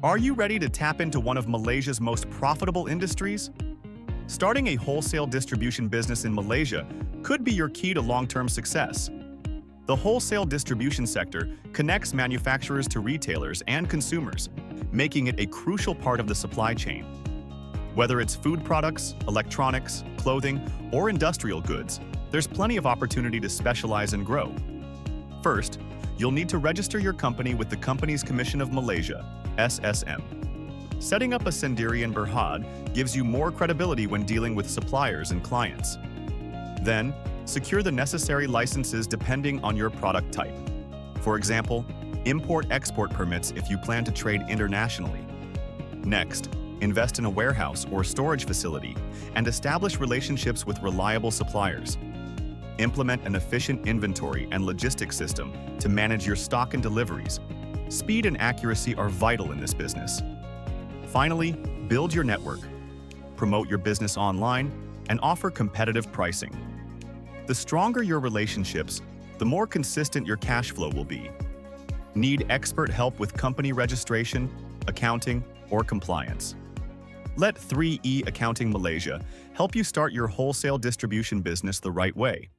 Are you ready to tap into one of Malaysia's most profitable industries? Starting a wholesale distribution business in Malaysia could be your key to long-term success. The wholesale distribution sector connects manufacturers to retailers and consumers, making it a crucial part of the supply chain. Whether it's food products, electronics, clothing, or industrial goods, there's plenty of opportunity to specialize and grow. First, you'll need to register your company with the Companies Commission of Malaysia, SSM. Setting up a Sendirian Berhad gives you more credibility when dealing with suppliers and clients. Then, secure the necessary licenses depending on your product type. For example, import-export permits if you plan to trade internationally. Next, invest in a warehouse or storage facility and establish relationships with reliable suppliers. Implement an efficient inventory and logistics system to manage your stock and deliveries. Speed and accuracy are vital in this business. Finally, build your network. Promote your business online and offer competitive pricing. The stronger your relationships, the more consistent your cash flow will be. Need expert help with company registration, accounting, or compliance? Let 3E Accounting Malaysia help you start your wholesale distribution business the right way.